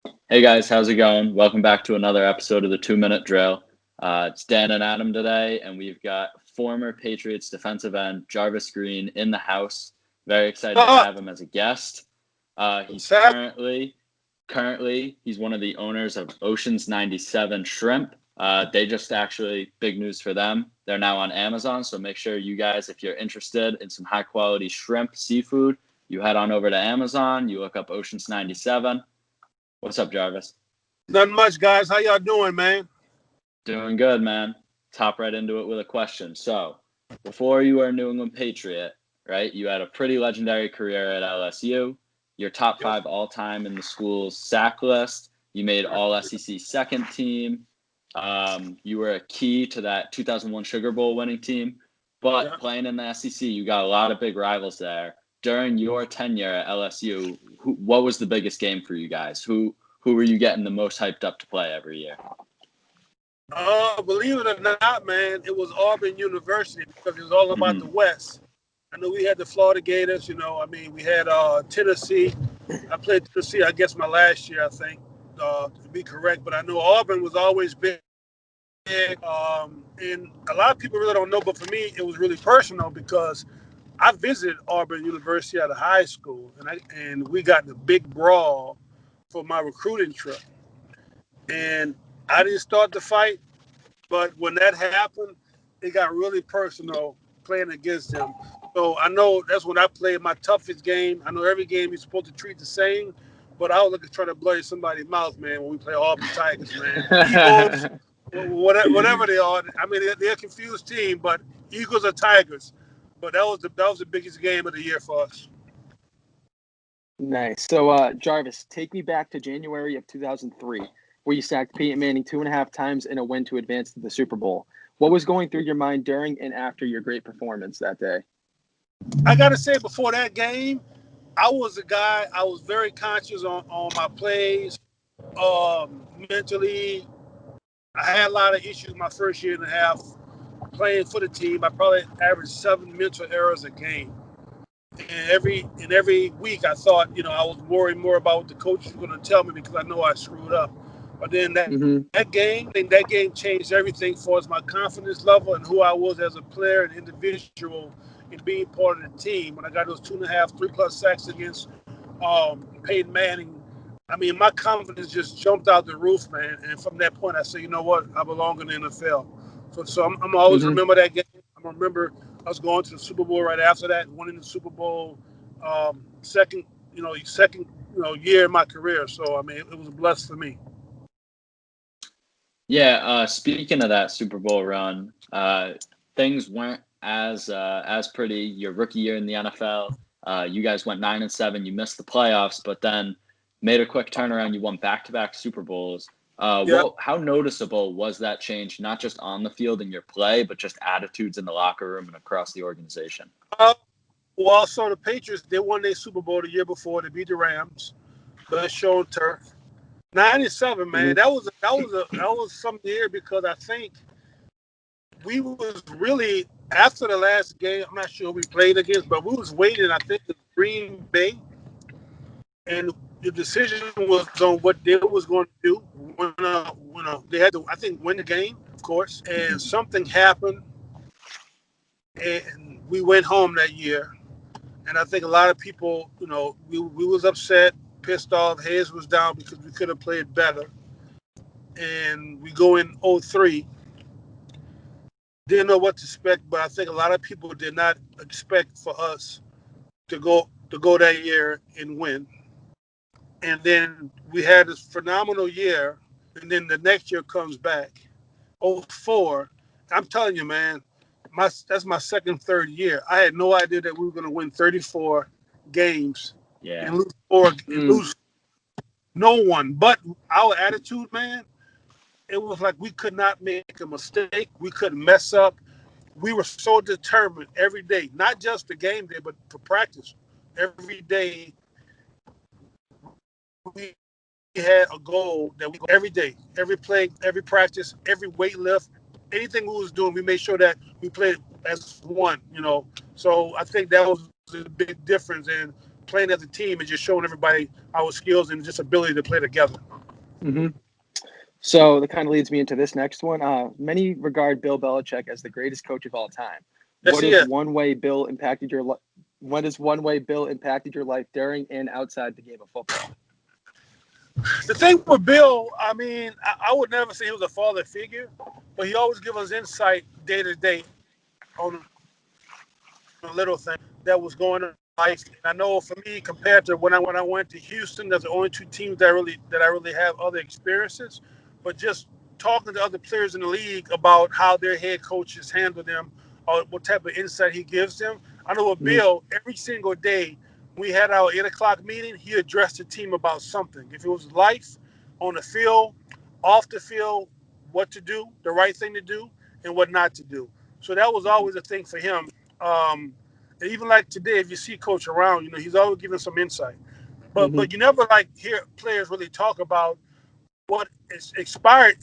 Hey guys, how's it going? Welcome back to another episode of the 2 Minute Drill. It's Dan and Adam today, and we've got former Patriots defensive end Jarvis Green in the house. Very excited to Oh, have him as a guest. He's Seth. currently he's one of the owners of Ocean's 97 Shrimp. They just actually big news for them. They're now on Amazon, so make sure you guys, if you're interested in some high quality shrimp seafood, you head on over to Amazon. You look up Ocean's 97. What's up, Jarvis? Nothing much, guys. How y'all doing, man? Doing good, man. Top right into it with a question. So, before you were a New England Patriot, right? You had a pretty legendary career at LSU. You're top Yep. five all time in the school's sack list. You made All SEC second team. You were a key to that 2001 Sugar Bowl winning team. But Yep. playing in the SEC, you got a lot of big rivals there. During your tenure at LSU, what was the biggest game for you guys? Who were you getting the most hyped up to play every year? Believe it or not, man, it was Auburn University because it was all about the Mm-hmm. West. I know we had the Florida Gators. We had Tennessee. I played Tennessee, I guess, my last year, I think, to be correct. But I know Auburn was always big. And a lot of people really don't know, but for me, it was really personal because I visited Auburn University at a high school, and we got the big brawl for my recruiting trip. And I didn't start the fight, but when that happened, it got really personal playing against them. So I know that's when I played my toughest game. I know every game you're supposed to treat the same, but I was looking trying to blow somebody's mouth, man, when we play Auburn Tigers, man. Eagles, whatever they are. I mean, they're a confused team, but Eagles or Tigers. But that was the biggest game of the year for us. Nice. So, Jarvis, take me back to January of 2003, where you sacked Peyton Manning 2.5 times in a win to advance to the Super Bowl. What was going through your mind during and after your great performance that day? I gotta say, before that game, I was a guy. I was very conscious on my plays. Mentally, I had a lot of issues my first year and a half playing for the team. I probably averaged 7 mental errors a game. And every week I thought, I was worried more about what the coach was going to tell me because I know I screwed up. But then Mm-hmm. that game changed everything for us, my confidence level and who I was as a player and individual in being part of the team. When I got those 2.5, 3+ sacks against Peyton Manning, I mean, my confidence just jumped out the roof, man. And from that point, I said, you know what? I belong in the NFL. So I'm always Mm-hmm. remember that game. I remember us going to the Super Bowl right after that, winning the Super Bowl, second, year in my career. So I mean, it was a blessing for me. Yeah, speaking of that Super Bowl run, things weren't as pretty. Your rookie year in the NFL, you guys went 9-7. You missed the playoffs, but then made a quick turnaround. You won back-to-back Super Bowls. Yeah. How noticeable was that change, not just on the field in your play, but just attitudes in the locker room and across the organization? Uh, well, so the Patriots they won their Super Bowl the year before. They beat the Rams, best show on turf. 97, Mm-hmm. man. That was some year because I think we was really after the last game. I'm not sure who we played against, but we was waiting. I think in Green Bay, and the decision was on what they was going to do when they had to. I think win the game, of course. And Mhm. something happened, and we went home that year. And I think a lot of people, we was upset, pissed off, heads was down because we could have played better. And we go in '03. Didn't know what to expect, but I think a lot of people did not expect for us to go that year and win. And then we had this phenomenal year, and then the next year comes back, '04. I'm telling you, man, that's my second, third year. I had no idea that we were going to win 34 games Yeah. and lose four and Mm. lose no one. But our attitude, man, it was like we could not make a mistake. We couldn't mess up. We were so determined every day, not just the game day, but for practice. Every day we had a goal that we every day, every play, every practice, every weight lift, anything we was doing, we made sure that we played as one. So I think that was a big difference. And playing as a team and just showing everybody our skills and just ability to play together. Mm-hmm. So that kind of leads me into this next one. Many regard Bill Belichick as the greatest coach of all time. Yes, What he is is. one way Bill impacted your life? What is one way Bill impacted your life during and outside the game of football? The thing with Bill, I mean, I would never say he was a father figure, but he always give us insight day to day on a little thing that was going on in life. And I know for me, compared to when I went to Houston, there's the only two teams that I really have other experiences. But just talking to other players in the league about how their head coaches handle them, or what type of insight he gives them. I know with Bill, every single day we had our 8 o'clock meeting, he addressed the team about something. If it was life, on the field, off the field, what to do, the right thing to do, and what not to do. So that was always a thing for him. And even like today, if you see Coach around, he's always giving some insight. But you never hear players really talk about what inspired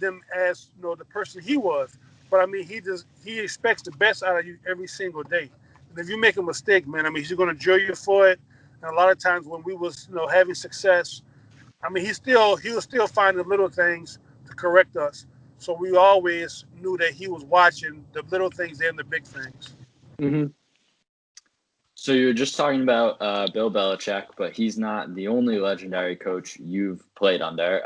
them as the person he was. But I mean, he expects the best out of you every single day. And if you make a mistake, man, I mean, he's going to drill you for it. And a lot of times when we was having success, I mean, he was still finding little things to correct us. So we always knew that he was watching the little things and the big things. Mm-hmm. So you were just talking about Bill Belichick, but he's not the only legendary coach you've played under.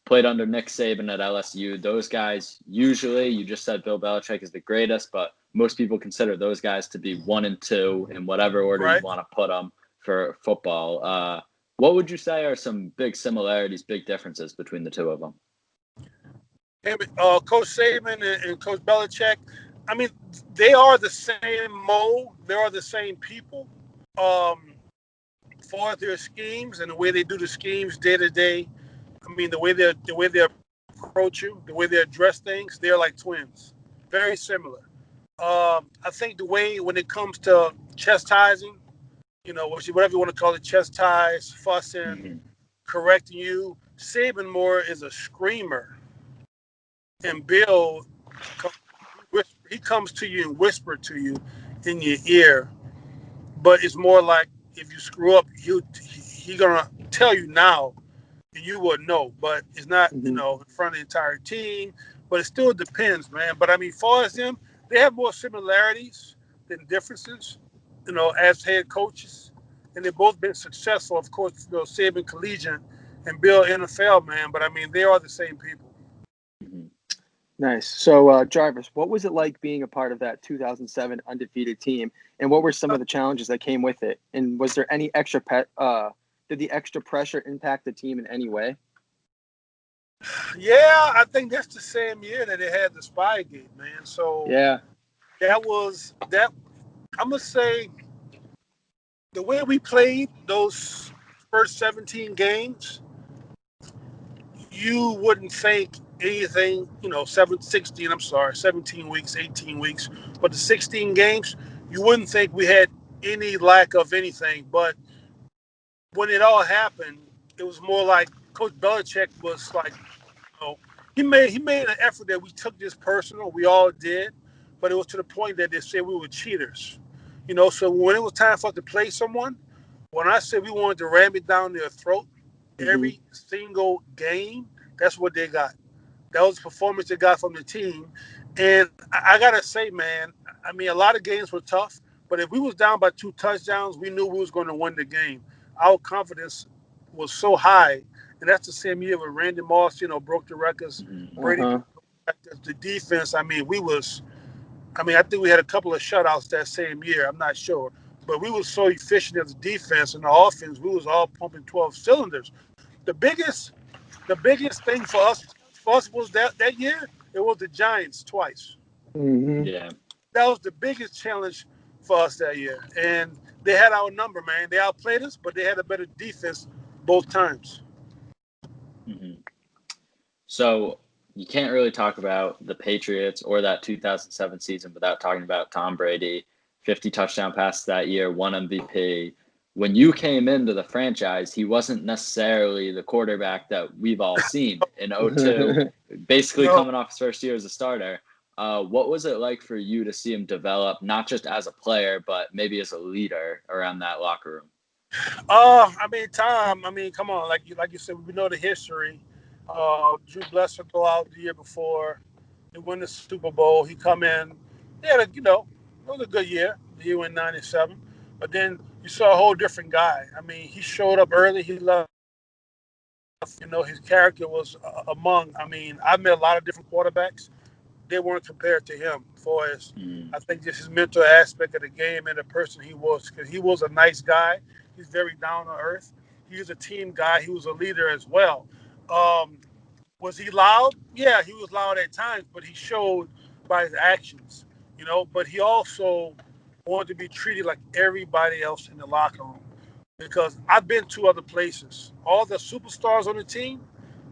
Played under Nick Saban at LSU. Those guys, usually, you just said Bill Belichick is the greatest, but most people consider those guys to be 1 and 2 in whatever order Right. you want to put them for football. What would you say are some big similarities, big differences between the two of them? Coach Saban and Coach Belichick, I mean, they are the same mold. They are the same people. For their schemes and the way they do the schemes day to day, I mean, the way they approach you, the way they address things, they're like twins, very similar. I think the way when it comes to chastising, whatever you want to call it, chastise, fussing, correcting you, Saban more is a screamer, and Bill, he comes to you and whisper to you in your ear, but it's more like if you screw up, he gonna tell you now, and you would know. But it's not, in front of the entire team. But it still depends, man. But I mean, far as them, they have more similarities than differences, as head coaches, and they've both been successful. Of course, Saban collegiate and Bill NFL, man. But I mean, they are the same people. Nice. So, Jarvis, what was it like being a part of that 2007 undefeated team, and what were some of the challenges that came with it? And was there any extra did the extra pressure impact the team in any way? Yeah, I think that's the same year that they had the Spygate, man. So yeah, that was that. I'm gonna say the way we played those first 17 games, you wouldn't think anything, 17 weeks, 18 weeks, but the 16 games, you wouldn't think we had any lack of anything. But when it all happened, it was more like Coach Belichick was like, he made an effort that we took this personal. We all did, but it was to the point that they said we were cheaters. So when it was time for us to play someone, when I said we wanted to ram it down their throat every single game, that's what they got. That was the performance they got from the team. And I got to say, man, I mean, a lot of games were tough, but if we was down by 2 touchdowns, we knew we was going to win the game. Our confidence was so high. And that's the same year when Randy Moss, broke the records. Brady broke the records. The defense, I think we had a couple of shutouts that same year. I'm not sure. But we were so efficient as a defense and the offense, we was all pumping 12 cylinders. The biggest thing for us was that year, it was the Giants twice. Yeah. That was the biggest challenge for us that year. And they had our number, man. They outplayed us, but they had a better defense both times. So you can't really talk about the Patriots or that 2007 season without talking about Tom Brady. 50 touchdown passes that year, 1 MVP. When you came into the franchise, he wasn't necessarily the quarterback that we've all seen in 2002, basically coming off his first year as a starter. what was it like for you to see him develop, not just as a player, but maybe as a leader around that locker room? I mean, Tom. I mean, come on, like you said, we know the history. Drew Bledsoe go out the year before, they win the Super Bowl. He come in, it was a good year. The year in '97, but then you saw a whole different guy. I mean, he showed up early. He left. His character was among. I mean, I've met a lot of different quarterbacks. They weren't compared to him for his, Mm. I think, just his mental aspect of the game and the person he was, because he was a nice guy. He's very down to earth. He was a team guy. He was a leader as well. Um, was he loud? Yeah, he was loud at times, but he showed by his actions, But he also wanted to be treated like everybody else in the locker room, because I've been to other places. All the superstars on the team,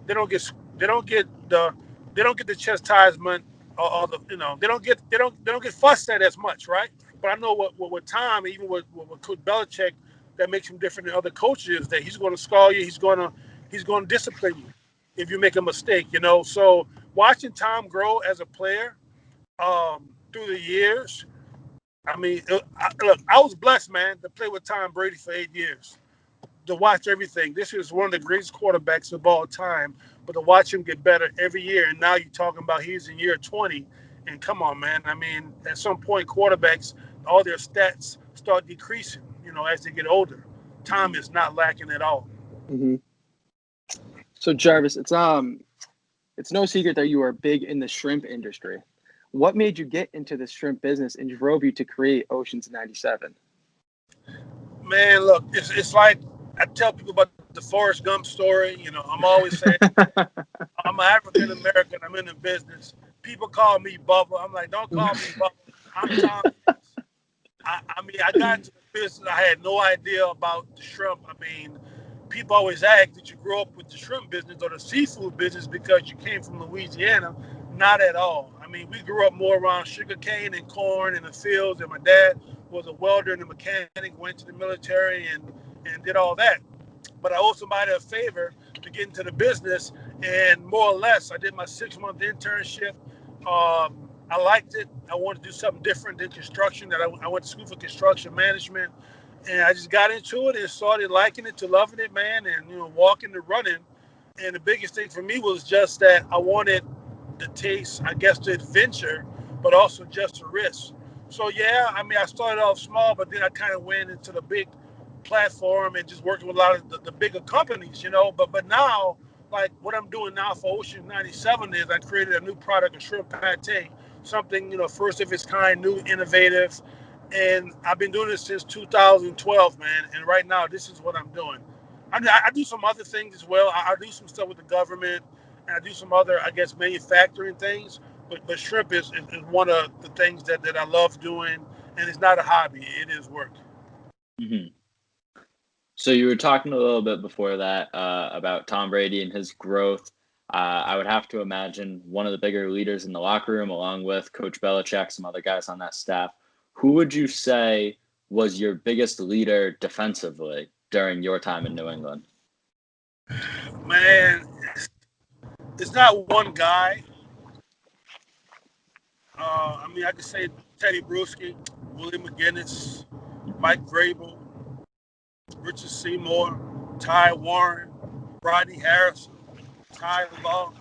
they don't get they don't get the they don't get the chastisement, or they don't get fussed at as much, right? But I know what Tom, even with Coach Belichick, that makes him different than other coaches, is that he's going to scar you. He's going to discipline you if you make a mistake. So watching Tom grow as a player through the years, I mean, look, I was blessed, man, to play with Tom Brady for 8 years, to watch everything. This is one of the greatest quarterbacks of all time, but to watch him get better every year. And now you're talking about he's in year 20. And come on, man. I mean, at some point, quarterbacks, all their stats start decreasing, as they get older. Tom is not lacking at all. Mm-hmm. So Jarvis, it's no secret that you are big in the shrimp industry. What made you get into the shrimp business and drove you to create Oceans 97? Man, look, it's like I tell people about the Forrest Gump story. I'm always saying I'm African American. I'm in the business. People call me Bubba. I'm like, don't call me Bubba. I'm Tom. I mean, I got into the business. I had no idea about the shrimp. I mean, people always ask, did you grow up with the shrimp business or the seafood business because you came from Louisiana? Not at all. I mean, we grew up more around sugarcane and corn in the fields, and my dad was a welder and a mechanic, went to the military and did all that. But I owe somebody a favor to get into the business, and more or less, I did my 6-month internship. I liked it. I wanted to do something different than construction. I went to school for construction management, and I just got into it and started liking it to loving it, man, and walking and running. And the biggest thing for me was just that I wanted the taste, I guess, the adventure, but also just the risk. So yeah, I mean, I started off small, but then I kind of went into the big platform and just working with a lot of the bigger companies, But now, like what I'm doing now for Ocean 97 is I created a new product, a shrimp pate, something, first of its kind, new, innovative. And I've been doing this since 2012, man. And right now, this is what I'm doing. I do some other things as well. I do some stuff with the government, and I do some other, I guess, manufacturing things. But shrimp is one of the things that I love doing, and it's not a hobby. It is work. Mm-hmm. So you were talking a little bit before that about Tom Brady and his growth. I would have to imagine one of the bigger leaders in the locker room, along with Coach Belichick, some other guys on that staff. Who would you say was your biggest leader defensively during your time in New England? Man, it's not one guy. I mean, I could say Teddy Bruschi, Willie McGinnis, Mike Grable, Richard Seymour, Ty Warren, Rodney Harrison, Ty Law.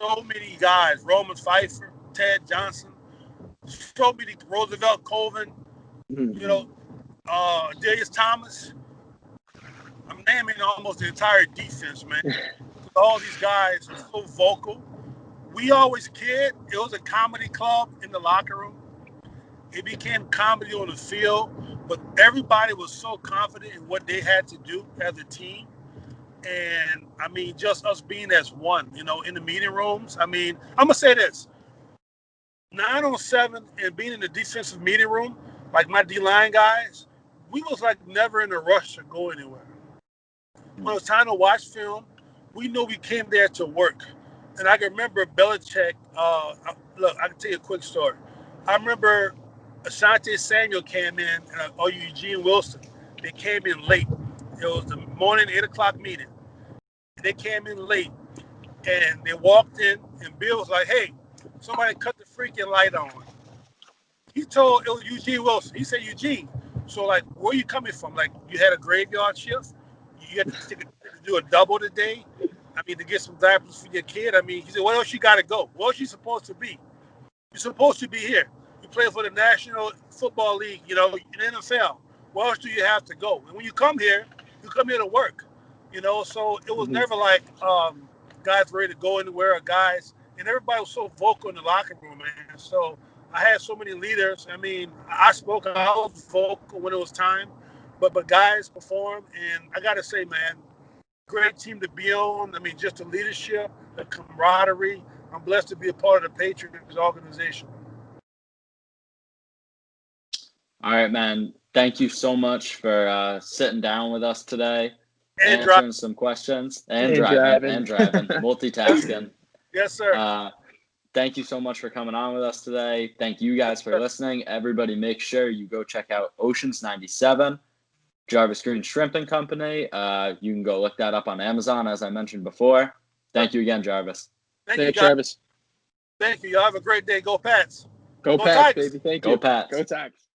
So many guys. Roman Pfeiffer, Ted Johnson, so many. Roosevelt Colvin, Mm-hmm. Darius Thomas. I'm naming almost the entire defense, man. All these guys are so vocal. We always kid. It was a comedy club in the locker room. It became comedy on the field, but everybody was so confident in what they had to do as a team. And I mean, just us being as one, in the meeting rooms. I mean, I'm gonna say this: 9-on-7 and being in the defensive meeting room, like my D-line guys, we was like never in a rush to go anywhere. When it was time to watch film, we knew we came there to work. And I can remember Belichick. Look, I can tell you a quick story. I remember Asante Samuel came in, and Eugene Wilson. They came in late. It was the morning 8 o'clock meeting. They came in late, and they walked in, and Bill was like, "Hey, somebody cut the freaking light on. He told it was Eugene Wilson. He said, Eugene, so like, where you coming from? Like, you had a graveyard shift? You had to do a double today? I mean, to get some diapers for your kid? I mean, he said, what else you got to go? What else you supposed to be? You're supposed to be here. You play for the National Football League, you know, in the NFL. Where else do you have to go? And when you come here to work, you know. So it was never like guys ready to go anywhere or guys. And everybody was so vocal in the locker room, man. So I had so many leaders. I mean, I was vocal when it was time. But guys performed. And I got to say, man, great team to be on. I mean, just the leadership, the camaraderie. I'm blessed to be a part of the Patriots organization. All right, man. Thank you so much for sitting down with us today, And answering some questions, and driving, multitasking. Yes, sir. Thank you so much for coming on with us today. Thank you guys for listening. Everybody, make sure you go check out Oceans 97, Jarvis Green Shrimp and Company. You can go look that up on Amazon, as I mentioned before. Thank you again, Jarvis. Thank you, Jarvis. Thank you. Y'all have a great day. Go Pats. Go Pats, baby. Thank you. Go Pats. Go Tigers.